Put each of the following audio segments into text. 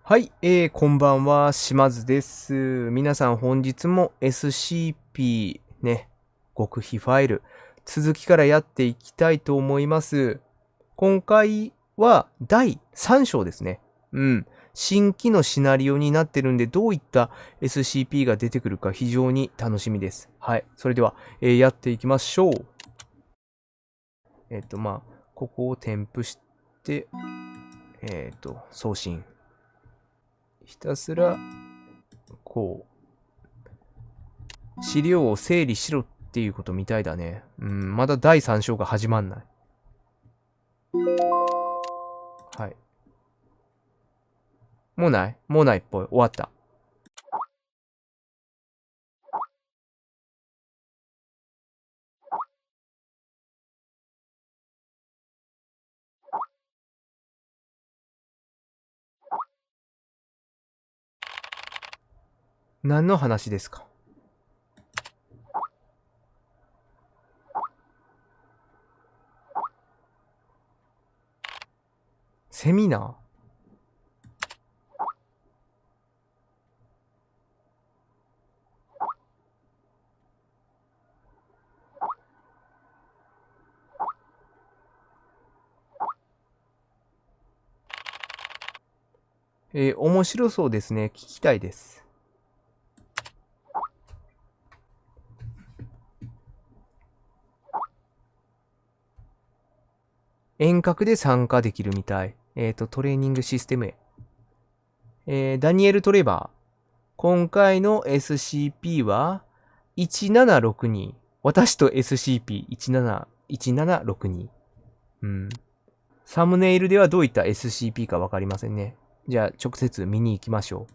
はい、こんばんは、島津です。皆さん本日も SCP ね、極秘ファイル、続きからやっていきたいと思います。今回は第3章ですね。新規のシナリオになってるんで、どういった SCP が出てくるか非常に楽しみです。はい、それでは、やっていきましょう。ここを添付して、送信。ひたすら、こう、資料を整理しろっていうことみたいだね。まだ第3章が始まんない。はい。もうないっぽい。終わった。何の話ですか？セミナー？面白そうですね。聞きたいです。遠隔で参加できるみたい。トレーニングシステムへ。ダニエル・トレバー。今回の SCP は1762。私と SCP-1762。サムネイルではどういった SCP かわかりませんね。じゃあ直接見に行きましょ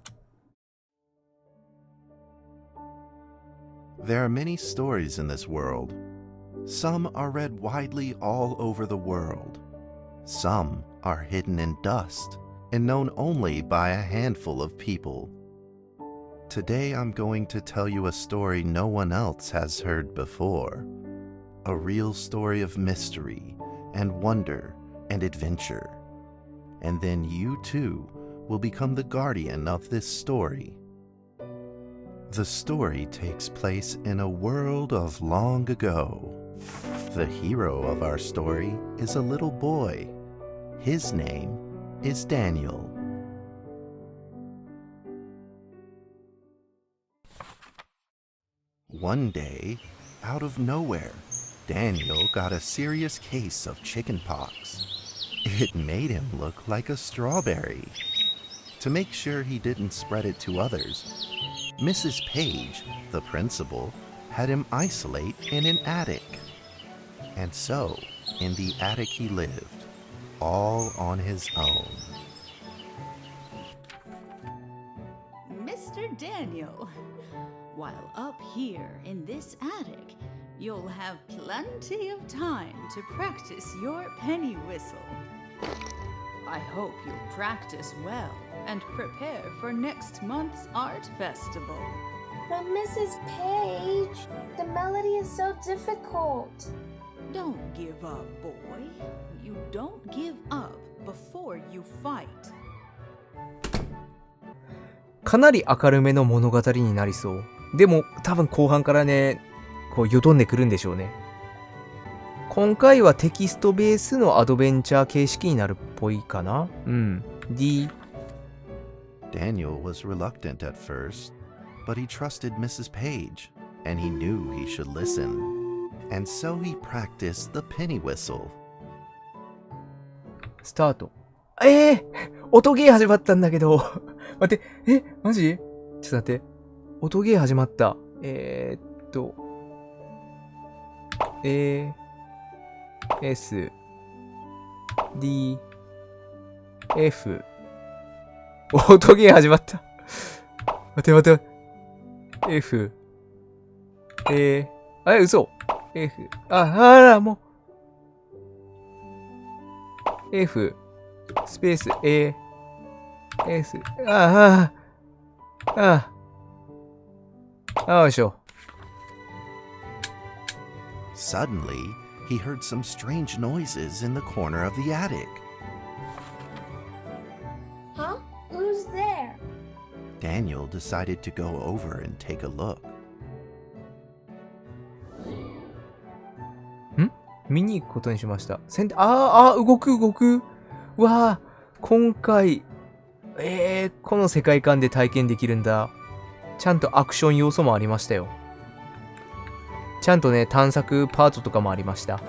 う。There are many stories in this world. Some are read widely all over the world. Some are hidden in dust and known only by a handful of people. Today I'm going to tell you a story no one else has heard before. A real story of mystery and wonder and adventure. And then you too will become the guardian of this story. The story takes place in a world of long ago. The hero of our story is a little boy. His name is Daniel. One day, out of nowhere, Daniel got a serious case of chickenpox. It made him look like a strawberry. To make sure he didn't spread it to others, Mrs. Page, the principal, had him isolate in an attic. And so, in the attic he lived, all on his own. Mr. Daniel, while up here in this attic, you'll have plenty of time to practice your penny whistle. I hope you'll practice well and prepare for next month's art festival. But Mrs. Page, the melody is so difficult. Don't give up, boy. You don't give up before you fight. かなり明るめの物語になりそう。でも多分後半からね、こうよどんでくるんでしょうね。今回はテキストベースのアドベンチャー形式になるっぽいかな。Daniel was reluctant at first, but he trusted Mrs. Page, and he knew he should listen. And so he practiced the penny whistle. スタート。音ゲー始まったんだけど。待って、マジ？ちょっと待って。音ゲー始まった。S D F 音ゲー始まった。待て。F嘘。F もう F スペース A S よいしょ。Suddenly, he heard some strange noises in the corner of the attic. Huh? Who's there? Daniel decided to go over and take a look. 見に行くことにしました。動く。わあ、今回、この世界観で体験できるんだ。ちゃんとアクション要素もありましたよ。ちゃんとね、探索パートとかもありました。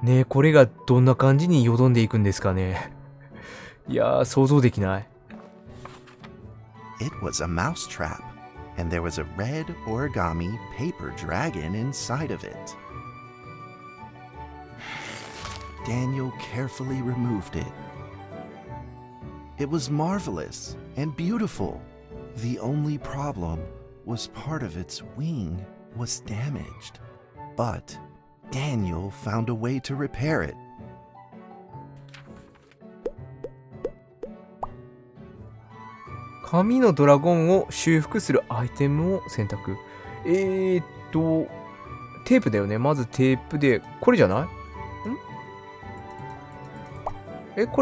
ねえ、これがどんな感じによどんでいくんですかね。いやー、想像できない。It was a mousetrap, and there was a red origami paper dragon inside of it. Daniel carefully removed it. It was marvelous and beautiful. The only problem was part of its wing was damaged. But Daniel found a way to repair it. 紙のドラゴンを修復するアイテムを選択。テープだよね。まずテープで、これじゃない？こ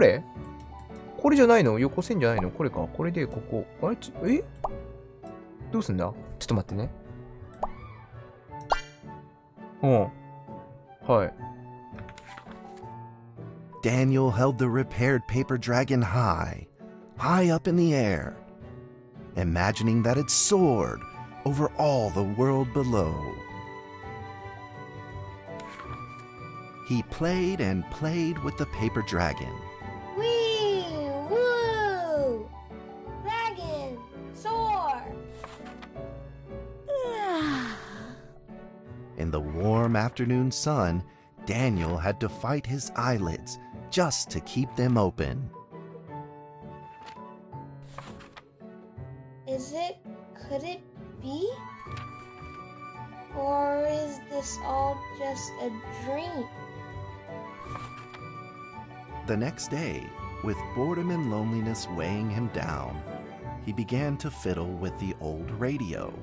れじゃないの？横線じゃないの？これか。これで、ここ。あれどうすんだ？ちょっと待ってね。はい。Daniel held the repaired paper dragon high up in the air, imagining that it soared over all the world below. He played and played with the paper dragon. Wee! Woo! Dragon! Soar! In the warm afternoon sun, Daniel had to fight his eyelids just to keep them open. Could it be? Or is this all just a dream? The next day, with boredom and loneliness weighing him down, he began to fiddle with the old radio.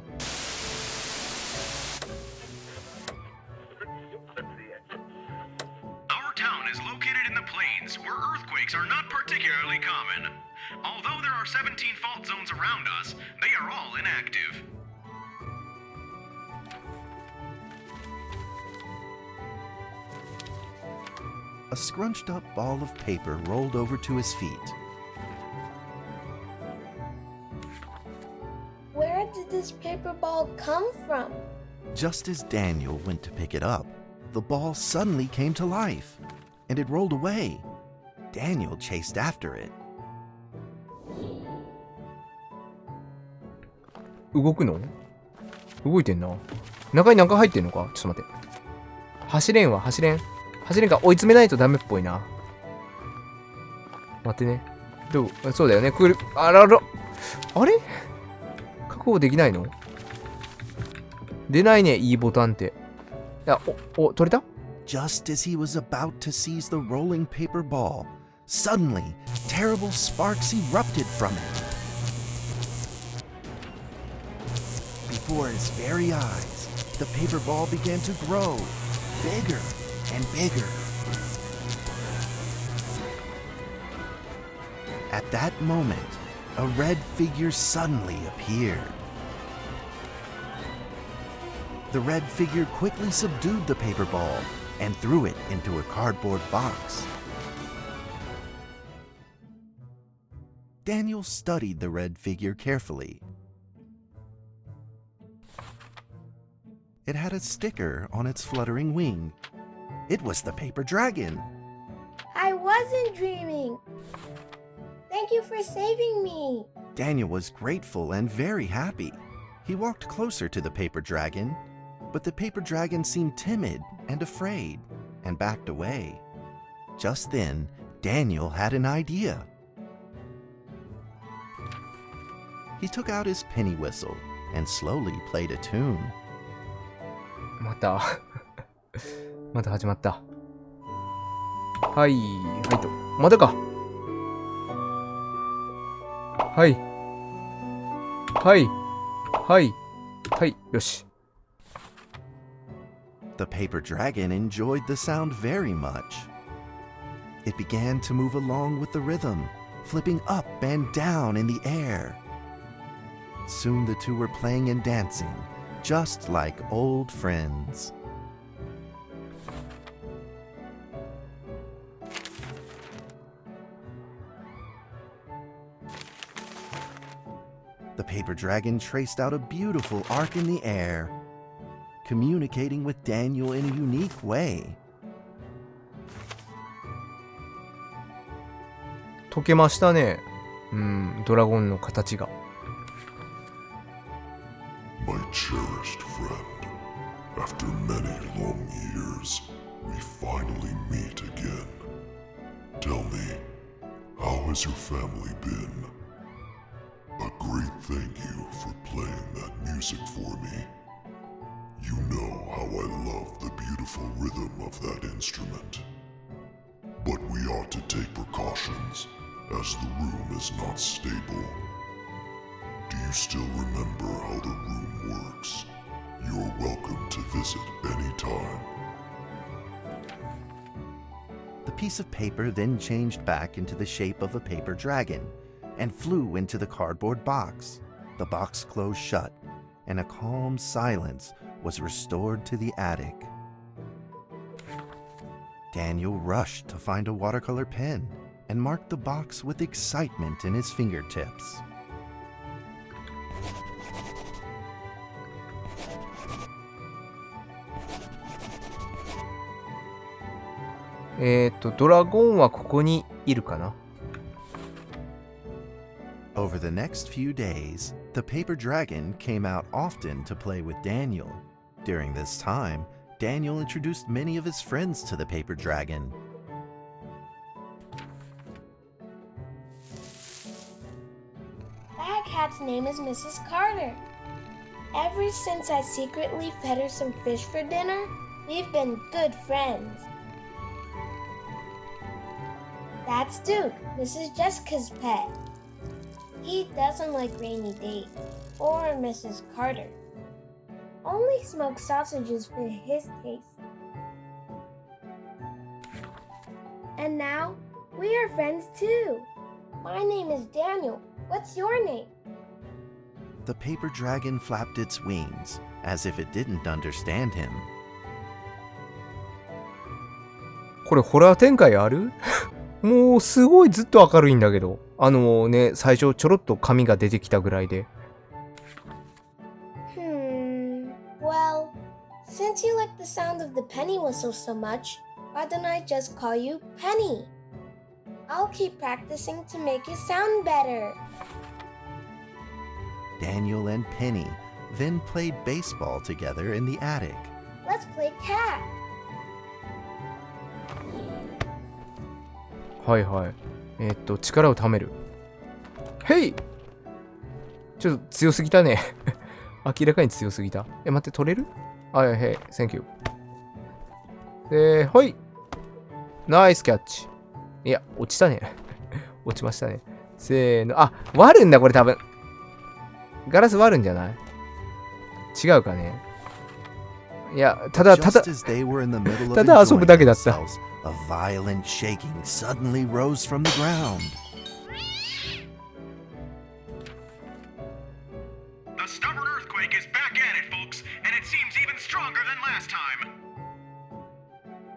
Our town is located in the plains where earthquakes are not particularly common. Although there are 17 fault zones around us, they are all inactive. A scrunched up ball of paper rolled over to his feet. Where did this paper ball come from? Just as Daniel went to pick it up, the ball suddenly came to life, and it rolled away. Daniel chased after it. 動くの？動いてんな。中になんか入ってんのか？ちょっと待って。走れんか。追い詰めないとダメっぽいな。待ってね。そうだよね。あれ確保できないの？出ないね、いいボタンって。取れた？ Just as he was about to seize the rolling paper ball, suddenly, terrible sparks erupted from it. Before his very eyes, the paper ball began to grow, bigger and bigger. At that moment, a red figure suddenly appeared. The red figure quickly subdued the paper ball and threw it into a cardboard box. Daniel studied the red figure carefully. It had a sticker on its fluttering wing. It was the paper dragon. I wasn't dreaming. Thank you for saving me. Daniel was grateful and very happy. He walked closer to the paper dragon, but the paper dragon seemed timid and afraid and backed away. Just then, Daniel had an idea. He took out his penny whistle and slowly played a tune. また始まった。はいと。またか。よし。The paper dragon enjoyed the sound very much. It began to move along with the rhythm, flipping up and down in the air, Soon the two were playing and dancing, just like old friends. The paper dragon traced out a beautiful arc in the air, communicating with Daniel in a unique way. 溶けましたね。ドラゴンの形が。My cherished friend, after many long years, we finally meet again. Tell me, how has your family been? A great thank you for playing that music for me. You know how I love the beautiful rhythm of that instrument. But we ought to take precautions, as the room is not stable. Do you still remember how the room works? You're welcome to visit any time. The piece of paper then changed back into the shape of a paper dragon and flew into the cardboard box. The box closed shut, and a calm silence was restored to the attic. Daniel rushed to find a watercolor pen and marked the box with excitement in his fingertips.「ドラゴンはここにいるかな？」 Over the next few days, the paper dragon came out often to play with Daniel. During this time, Daniel introduced many of his friends to the paper dragon. That cat's name is Mrs. Carter. Ever since I secretly fed her some fish for dinner, we've been good friends. That's Duke, Mrs. Jessica's pet. He doesn't like rainy days or Mrs. Carter. Only smoked sausages for his taste. And now, we are friends too. My name is Daniel. What's your name? The paper dragon flapped its wings, as if it didn't understand him. これホラー展開ある？もうすごいずっと明るいんだけど。最初ちょろっと髪が出てきたぐらいで。Well, since you like the sound of the penny whistle so much, why don't I just call you Penny? I'll keep practicing to make you sound better. Daniel and Penny then played baseball together in the attic. Let's play cat. はいはい。力を貯める。へい！ちょっと強すぎたね。明らかに強すぎた。待って、取れる？はい、はい、Thank you。ほい！ナイスキャッチ。いや、落ちたね。落ちましたね。せーの。あ、割るんだ、これ多分。ガラス割るんじゃない？違うかね。いや、ただ遊ぶだけだった。A violent shaking suddenly rose from the ground. The stubborn earthquake is back at it, folks, and it seems even stronger than last time.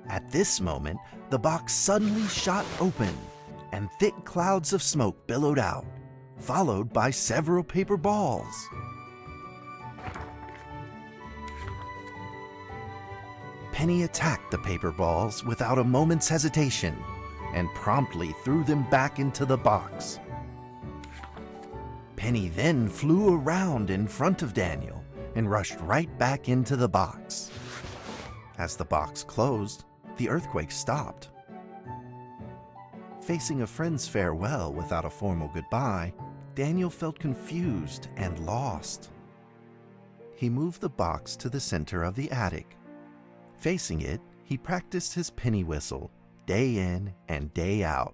At this moment, the box suddenly shot open, and thick clouds of smoke billowed out, followed by several paper balls. Penny attacked the paper balls without a moment's hesitation and promptly threw them back into the box. Penny then flew around in front of Daniel and rushed right back into the box. As the box closed, the earthquake stopped. Facing a friend's farewell without a formal goodbye, Daniel felt confused and lost. He moved the box to the center of the attic. Facing it, he practiced his penny whistle day in and day out.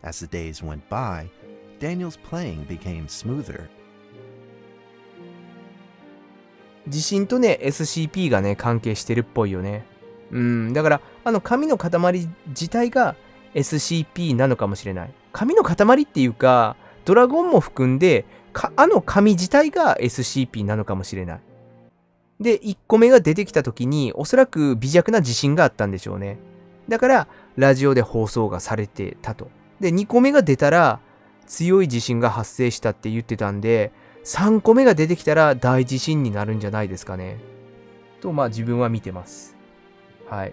As the days went by, Daniel's playing became smoother. 地震とね、SCP がね、関係してるっぽいよね。だから、紙の塊自体が SCP なのかもしれない。紙の塊っていうか、ドラゴンも含んで、紙自体が SCP なのかもしれない。で、1個目が出てきた時に、おそらく微弱な地震があったんでしょうね。だから、ラジオで放送がされてたと。で、2個目が出たら、強い地震が発生したって言ってたんで、3個目が出てきたら大地震になるんじゃないですかね。と、自分は見てます。はい。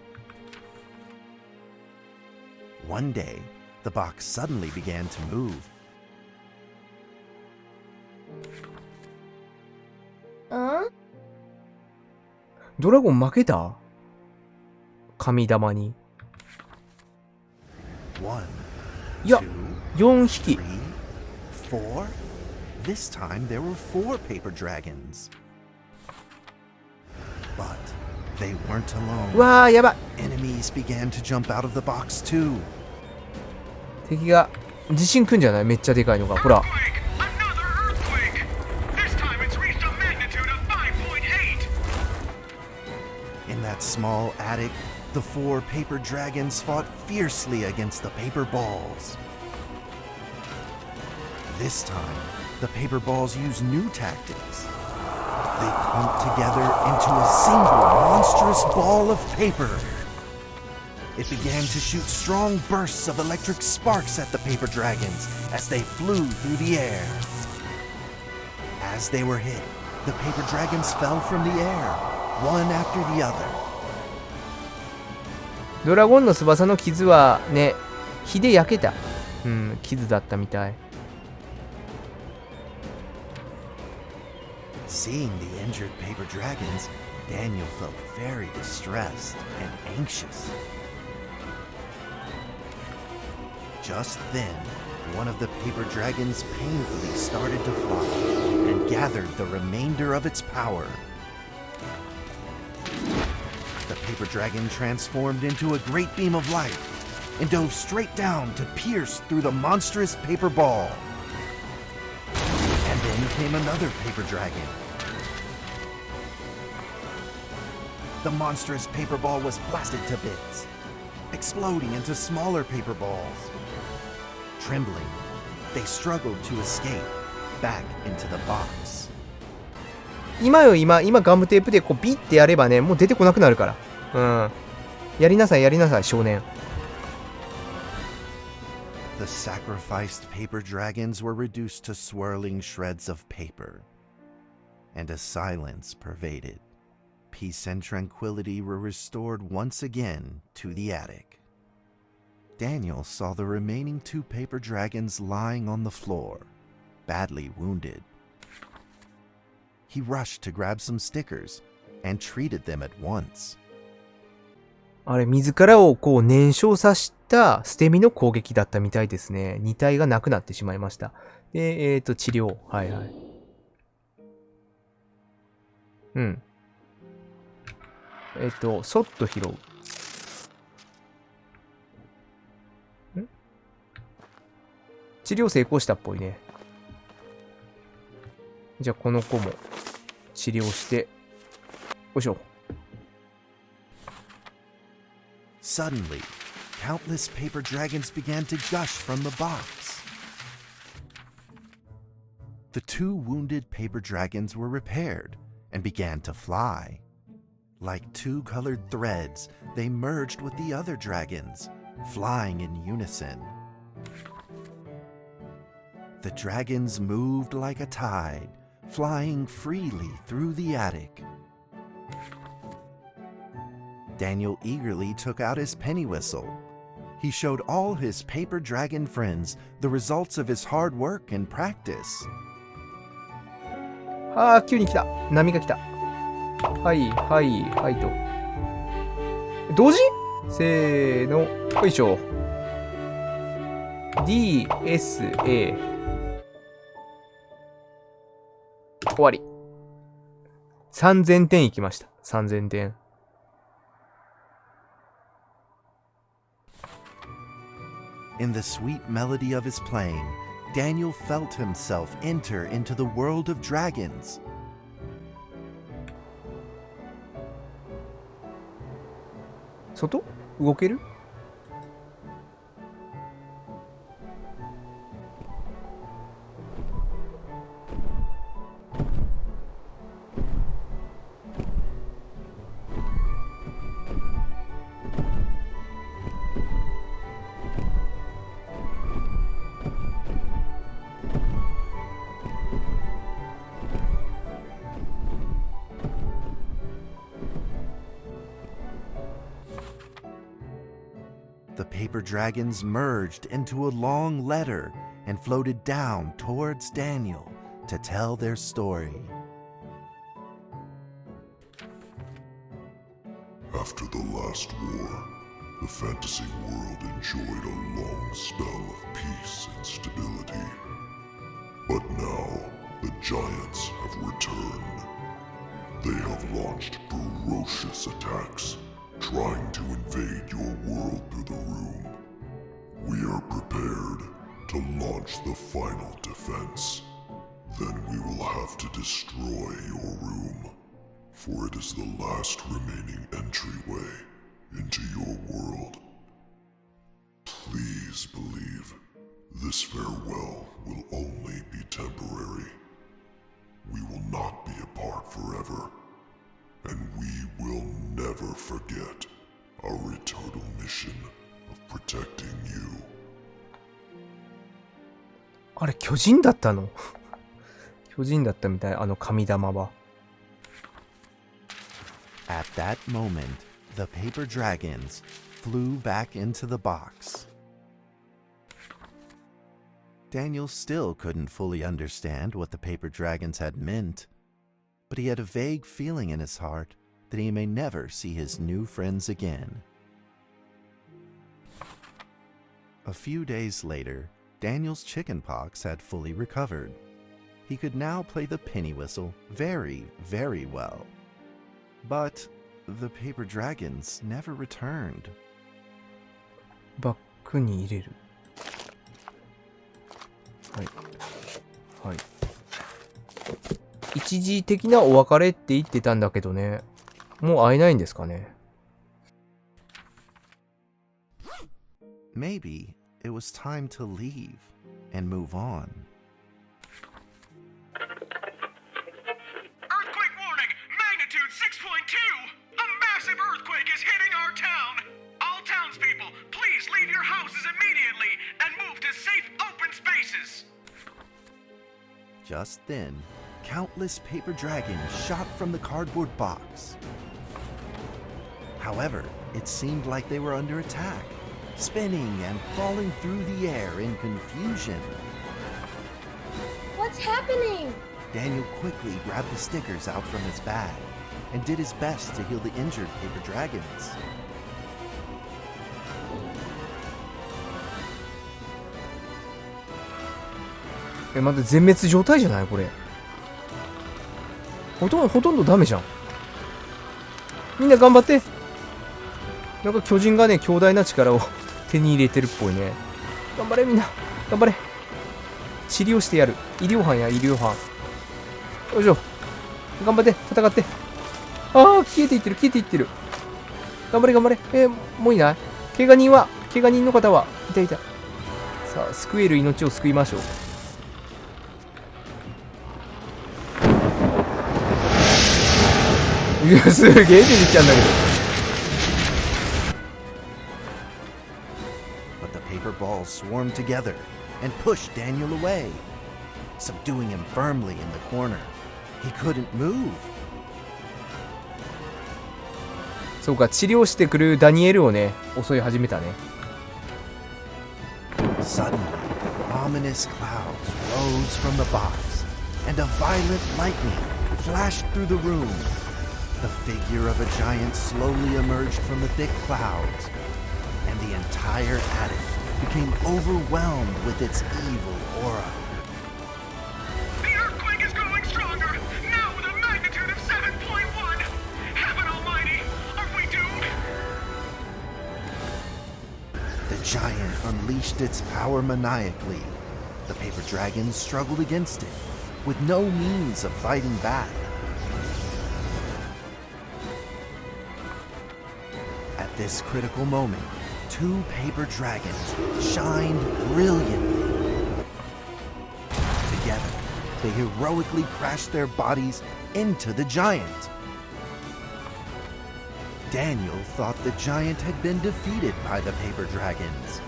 One day, the box suddenly began to move. ドラゴン負けた？神玉に。いや、4匹。Four? This time there were 4 paper dragons. But they weren't alone. うわー、やばい。 Enemies began to jump out of the box too. 敵が地震来んじゃない？めっちゃでかいのが。ほら。In that small attic, the 4 paper dragons fought fiercely against the paper balls. This time, the paper balls used new tactics. They clumped together into a single monstrous ball of paper. It began to shoot strong bursts of electric sparks at the paper dragons as they flew through the air. As they were hit, the paper dragons fell from the air, one after the other. ドラゴンの翼の傷はね、火で焼けた。傷だったみたい。Seeing the injured paper dragons, Daniel felt very distressed and anxious. Just then, one of the paper dragons painfully started to fly and gathered the remainder of its power. The paper dragon transformed into a great beam of light and dove straight down to pierce through the monstrous paper ball. And then came another paper dragon. The monstrous paper ball was blasted to bits, exploding into smaller paper balls. Trembling, they struggled to escape back into the box. 今ガムテープでこうビッてやればね、もう出てこなくなるから。やりなさい、少年。The sacrificed paper dragons were reduced to swirling shreds of paper, and a silence pervaded. Peace and tranquility were restored once again to the attic. Daniel saw the remaining 2 paper dragons lying on the floor, badly wounded. He rushed to grab some stickers and treated them at once. あれ、自らをこう燃焼させた捨て身の攻撃だったみたいですね。2体がなくなってしまいました。で、治療。はいはい。そっと拾う。治療成功したっぽいね。じゃあこの子も治療して、よいしょ。Suddenly, countless paper dragons began to gush from the box. The 2 wounded paper dragons were repaired and began to fly. Like 2 colored threads, they merged with the other dragons, flying in unison. The dragons moved like a tide, flying freely through the attic. Daniel eagerly took out his penny whistle. He showed all his paper dragon friends the results of his hard work and practice. 急に来た。波が来た。はいと。同時？せーの。よいしょ。DSA。終わり。3000点いきました。3000点。In the sweet melody of his playing, Daniel felt himself enter into the world of dragons. 外動ける？The paper dragons merged into a long letter and floated down towards Daniel to tell their story. After the last war, the fantasy world enjoyed a long spell of peace and stability. But now, the giants have returned. They have launched ferocious attacks, trying to invade your world through the room. We are prepared to launch the final defense. Then we will have to destroy your room, for it is the last remaining entryway into your world. Please believe this farewell will only be temporary. We will not be apart forever, and we will never forget our eternal mission of protecting you. あれ、巨人だったの？巨人だったみたい、あの紙玉は。At that moment, the paper dragons flew back into the box. Daniel still couldn't fully understand what the paper dragons had meant, but he had a vague feeling in his heart that he may never see his new friends again. A few days later, Daniel's chickenpox had fully recovered. He could now play the penny whistle very, very well. But the paper dragons never returned. バッグに入れる。はい。はい。一時的なお別れって言ってたんだけどね。もう会えないんですかね。Maybe it was time to leave and move on. Earthquake warning! Magnitude 6.2! A massive earthquake is hitting our town! All townspeople, please leave your houses immediately and move to safe open spaces! Just then, countless paper dragons shot from the cardboard box. However, it seemed like they were under attack, spinning and falling through the air in confusion. What's happening? Daniel quickly grabbed the stickers out from his bag and did his best to heal the injured paper dragons.え、まだ全滅状態じゃないこれ。ほとんどダメじゃん。みんな頑張って。なんか巨人がね、強大な力を手に入れてるっぽいね。頑張れみんな。頑張れ。治療してやる。医療班や、医療班。よいしょ。頑張って、戦って。ああ、消えていってる、消えていってる。頑張れ、頑張れ。もういない？怪我人の方は、いたいた。さあ、救える命を救いましょう。いや、すげえ出てきちゃうんだけど。But the paper balls swarmed together and pushed Daniel away, subduing him firmly in the corner. He couldn't move. そうか、治療してくるダニエルをね、襲い始めたね。Suddenly, ominous clouds rose from the box, and a violent lightning flashed through the room. The figure of a giant slowly emerged from the thick clouds, and the entire attic became overwhelmed with its evil aura. The earthquake is growing stronger, now with a magnitude of 7.1! Heaven almighty, are we doomed? The giant unleashed its power maniacally. The paper dragons struggled against it, with no means of fighting back. At At this critical moment, two paper dragons shined brilliantly. Together, they heroically crashed their bodies into the giant. Daniel thought the giant had been defeated by the paper dragons,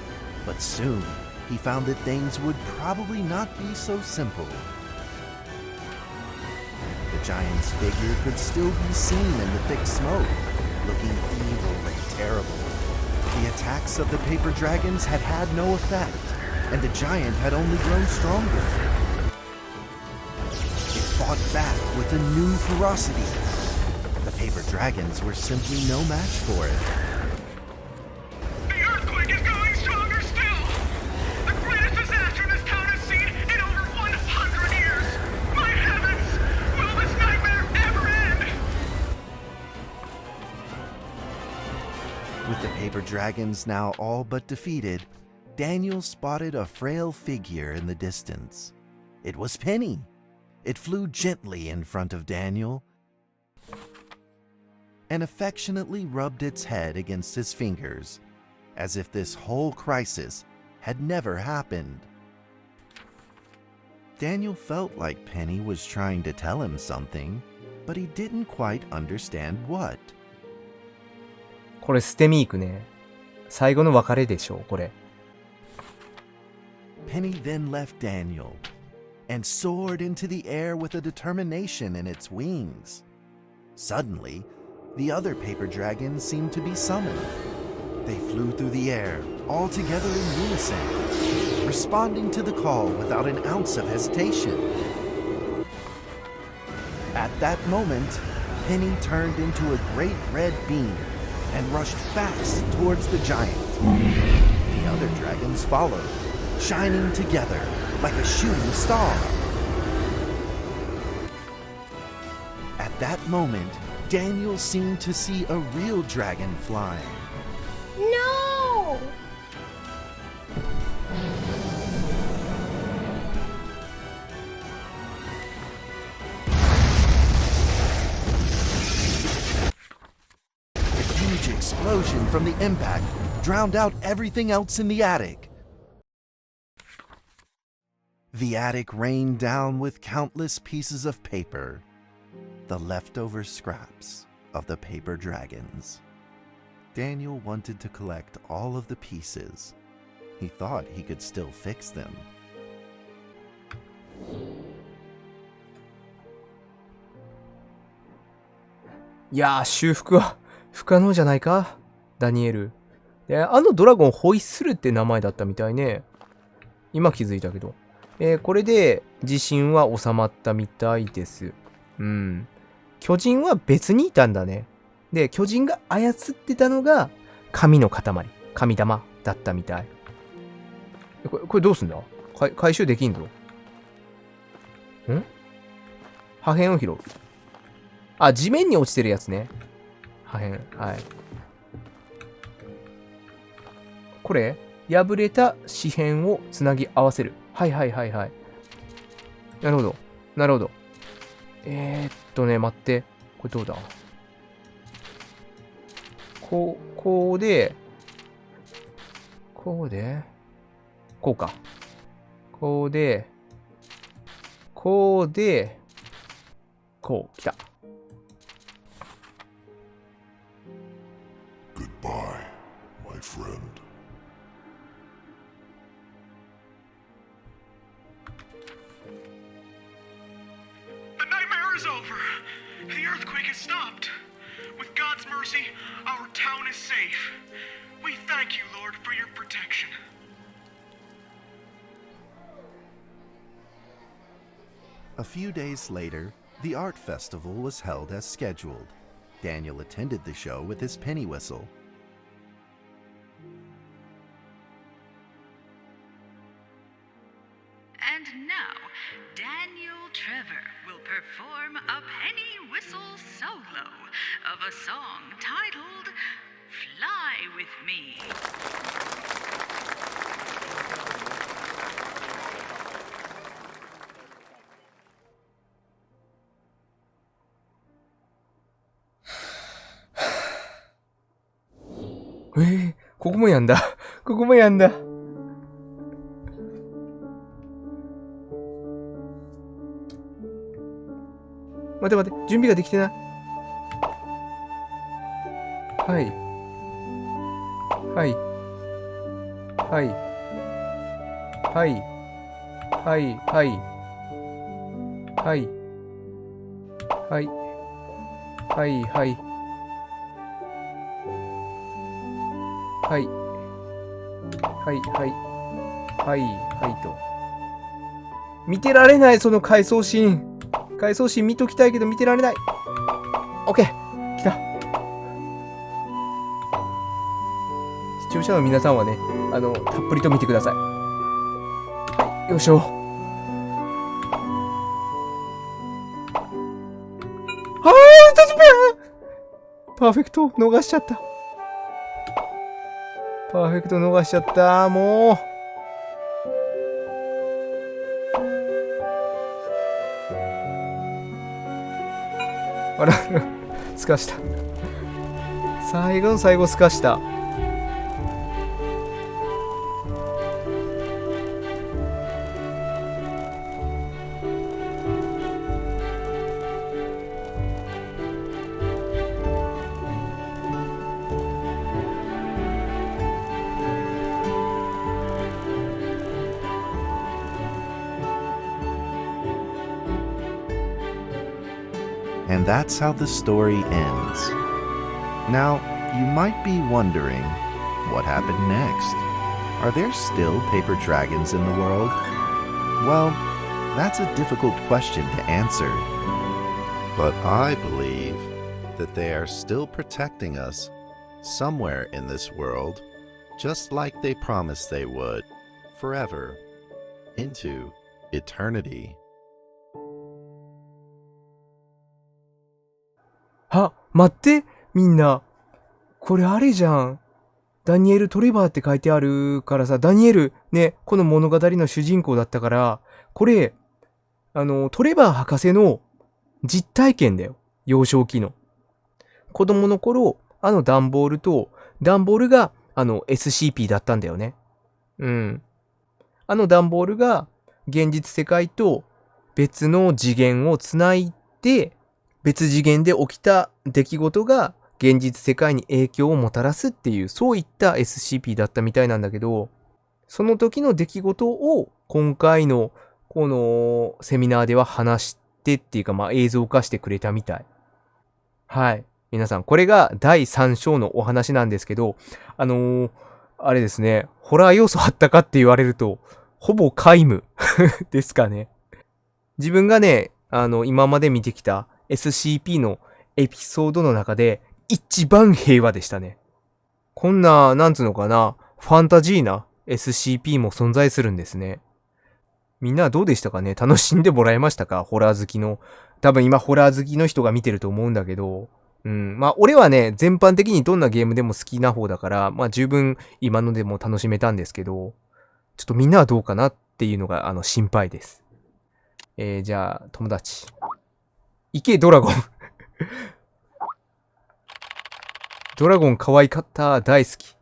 but soon he found that things would probably not be so simple. The giant's figure could still be seen in the thick smoke, looking evil and terrible. The attacks of the paper dragons had had no effect, and the giant had only grown stronger. It fought back with a new ferocity. The paper dragons were simply no match for it. The earthquake is going stronger still! The greatest disaster this town has seen in over 100 years! My heavens! Will this nightmare ever end? With the paper dragons now all but defeated, Daniel spotted a frail figure in the distance. It was Penny. It flew gently in front of Daniel and affectionately rubbed its head against his fingers, as if this whole crisis had never happened. Daniel felt like Penny was trying to tell him something, but he didn't quite understand what. これ捨てミークね。最後の別れでしょ、これ。Penny then left Daniel and soared into the air with a determination in its wings. Suddenly, the other paper dragons seemed to be summoned. They flew through the air, all together in unison, responding to the call without an ounce of hesitation. At that moment, Penny turned into a great red beam and rushed fast towards the giant. The other dragons followed, shining together like a shooting star. At that moment, Daniel seemed to see a real dragon flying. No! A huge explosion from the impact drowned out everything else in the attic. The attic rained down with countless pieces of paper, the leftover scraps of the paper dragons. Daniel wanted to collect all of the pieces. He thought he could still fix them. いやー、修復は不可能じゃないか、ダニエル。で、あのドラゴン、ホイッスルって名前だったみたいね。今気づいたけど。これで地震は収まったみたいです。うん。巨人は別にいたんだね。で、巨人が操ってたのが神の塊、神玉だったみたい。これどうすんだ？回収できんぞ。破片を拾う。あ、地面に落ちてるやつね。破片。はい。これ、破れた紙片をつなぎ合わせる。はいはいはいはい。なるほど。なるほど。待って。これどうだ？こうで、こうか。こうで、来た。Goodbye, my friend. The nightmare is over. The earthquake has stopped. With God's mercy, our town is safe. We thank you, Lord, for your protection. A few days later, the art festival was held as scheduled. Daniel attended the show with his penny whistle. And now, Daniel Trevor will perform a penny whistle solo of a song titled Fly With Me. ここもやんだ。ここもやんだ。待て待て、準備ができてない。はい。はい。はい。はい。はい。はい。はい。はい。はい。はい。はい。はい。はい。はい。はいと。見てられない、その回想シーン。回想シーン見ときたいけど見てられない。オッケー。来た。視聴者の皆さんはね、たっぷりと見てください。はい。よいしょ。パーフェクト逃しちゃった。パーフェクト逃しちゃった。もう。あら、すかした。最後の最後すかした。And that's how the story ends. Now, you might be wondering, what happened next? Are there still paper dragons in the world? Well, that's a difficult question to answer. But I believe that they are still protecting us somewhere in this world, just like they promised they would, forever, into eternity. あ、待って、みんな。これあれじゃん。ダニエル・トレバーって書いてあるからさ、ダニエル、ね、この物語の主人公だったから、これ、トレバー博士の実体験だよ。幼少期の。子供の頃、段ボールと、段ボールが、SCP だったんだよね。うん。段ボールが、現実世界と別の次元をつないで、別次元で起きた出来事が現実世界に影響をもたらすっていう、そういった SCP だったみたいなんだけど、その時の出来事を今回のこのセミナーでは話してっていうか、まあ映像化してくれたみたい。はい。皆さん、これが第3章のお話なんですけど、あれですね、ホラー要素あったかって言われると、ほぼ皆無ですかね。自分がね、今まで見てきたSCP のエピソードの中で一番平和でしたね。こんな、なんつうのかな、ファンタジーな SCP も存在するんですね。みんなどうでしたかね？楽しんでもらえましたか？ホラー好きの。多分今ホラー好きの人が見てると思うんだけど。うん。まあ俺はね、全般的にどんなゲームでも好きな方だから、まあ十分今のでも楽しめたんですけど、ちょっとみんなはどうかなっていうのが心配です。じゃあ、友達。行け、ドラゴン。ドラゴン可愛かった。大好き。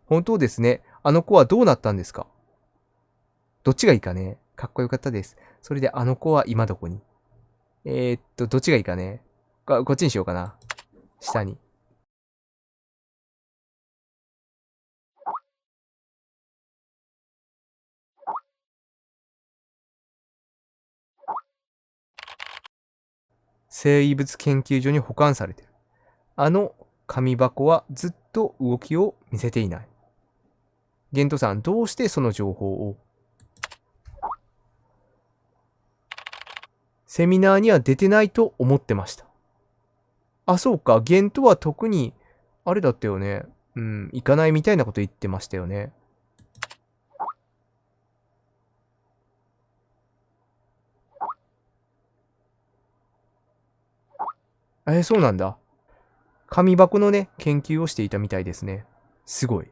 本当ですね。あの子はどうなったんですか？どっちがいいかね？かっこよかったです。それであの子は今どこに？どっちがいいかね？こっちにしようかな。下に。生物研究所に保管されてる。紙箱はずっと動きを見せていない。ゲントさん、どうしてその情報を？セミナーには出てないと思ってました。あ、そうか。ゲントは特に、あれだったよね。うん、行かないみたいなこと言ってましたよね。そうなんだ。紙箱のね、研究をしていたみたいですね。すごい。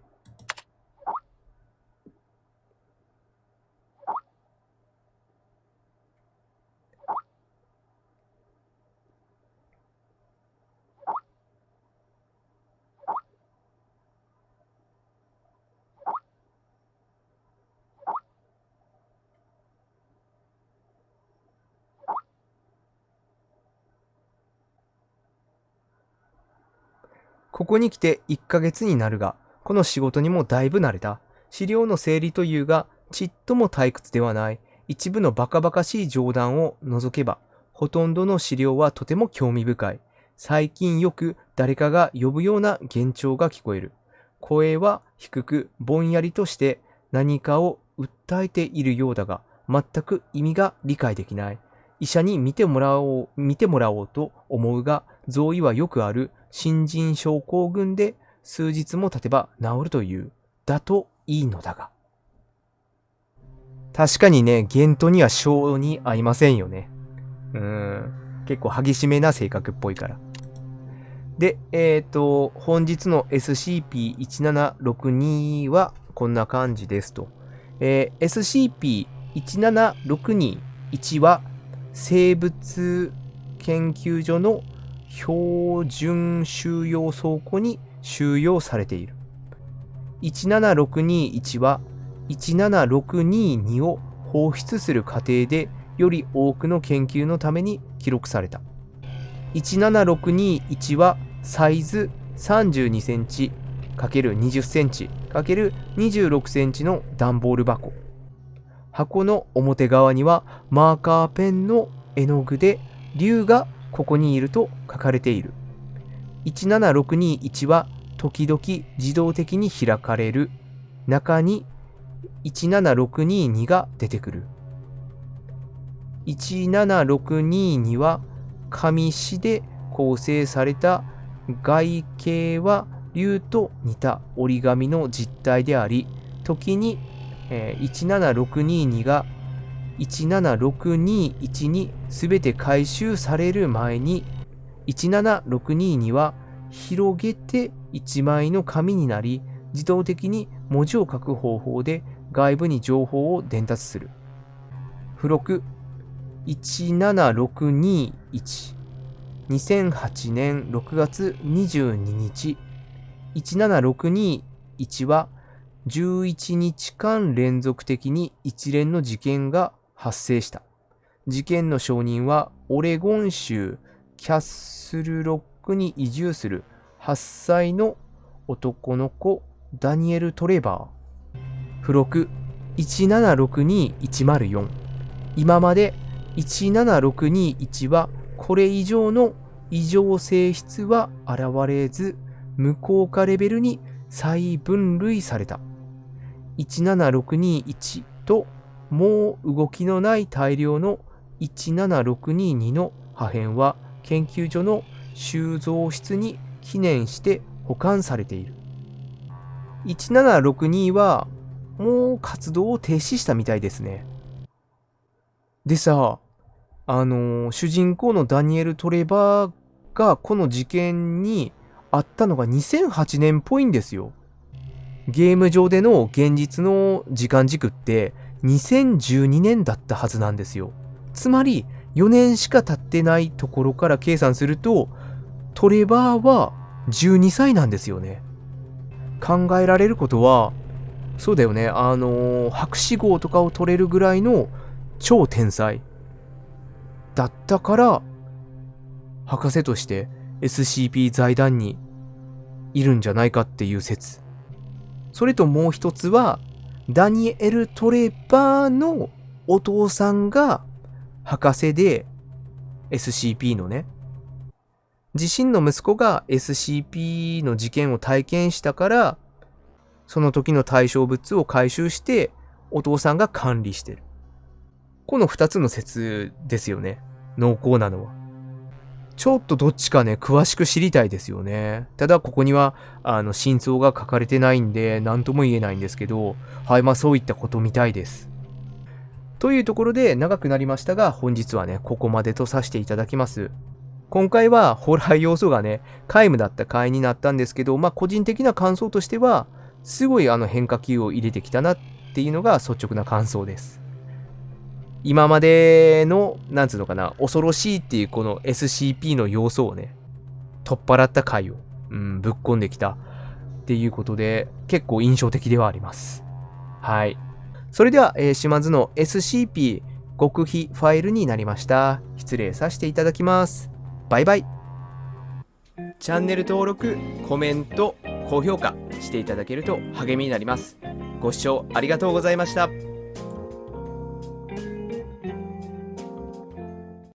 ここに来て1ヶ月になるが、この仕事にもだいぶ慣れた。資料の整理というが、ちっとも退屈ではない。一部のバカバカしい冗談を除けば、ほとんどの資料はとても興味深い。最近よく誰かが呼ぶような幻聴が聞こえる。声は低くぼんやりとして何かを訴えているようだが、全く意味が理解できない。医者に見てもらおうと思うが、増位はよくある新人症候群で数日も経てば治るという。だといいのだが。確かにね、ゲントには性に合いませんよね。結構激しめな性格っぽいから。で、本日の SCP-1762 はこんな感じですと。SCP-1762-1 は生物研究所の標準収容倉庫に収容されている。17621は17622を放出する過程でより多くの研究のために記録された。17621はサイズ32センチ ×20 センチ ×26 センチの段ボール箱。箱の表側にはマーカーペンの絵の具で竜がここにいると書かれている。17621は時々自動的に開かれる。中に17622が出てくる。17622は紙紙で構成された外形は竜と似た折り紙の実体であり、時に17622が17621に全て回収される前に17622は広げて1枚の紙になり、自動的に文字を書く方法で外部に情報を伝達する。付録17621 2008年6月22日17621は11日間連続的に一連の事件が発生した。事件の証人はオレゴン州キャッスルロックに移住する8歳の男の子ダニエル・トレバー。付録1762104。今まで17621はこれ以上の異常性質は現れず、無効化レベルに再分類された。17621ともう動きのない大量の17622の破片は研究所の収蔵室に記念して保管されている。1762はもう活動を停止したみたいですね。でさ、主人公のダニエル・トレバーがこの事件にあったのが2008年っぽいんですよ。ゲーム上での現実の時間軸って2012年だったはずなんですよ。つまり4年しか経ってないところから計算すると、トレバーは12歳なんですよね。考えられることは、そうだよね、博士号とかを取れるぐらいの超天才だったから、博士として SCP 財団にいるんじゃないかっていう説。それともう一つは、ダニエル・トレバーのお父さんが博士で SCP のね、自身の息子が SCP の事件を体験したから、その時の対象物を回収してお父さんが管理してる。この2つの説ですよね。濃厚なのは。ちょっとどっちかね、詳しく知りたいですよね。ただここには真相が書かれてないんで何とも言えないんですけど、はい、まあそういったことみたいです。というところで長くなりましたが、本日はね、ここまでとさせていただきます。今回はホラー要素がね、皆無だった回になったんですけど、まあ個人的な感想としては、すごい変化球を入れてきたなっていうのが率直な感想です。今までの、なんつうのかな、恐ろしいっていうこの SCP の要素をね、取っ払った回を、ぶっ込んできたっていうことで、結構印象的ではあります。はい。それでは、島津の SCP 極秘ファイルになりました。失礼させていただきます。バイバイ。チャンネル登録、コメント、高評価していただけると励みになります。ご視聴ありがとうございました。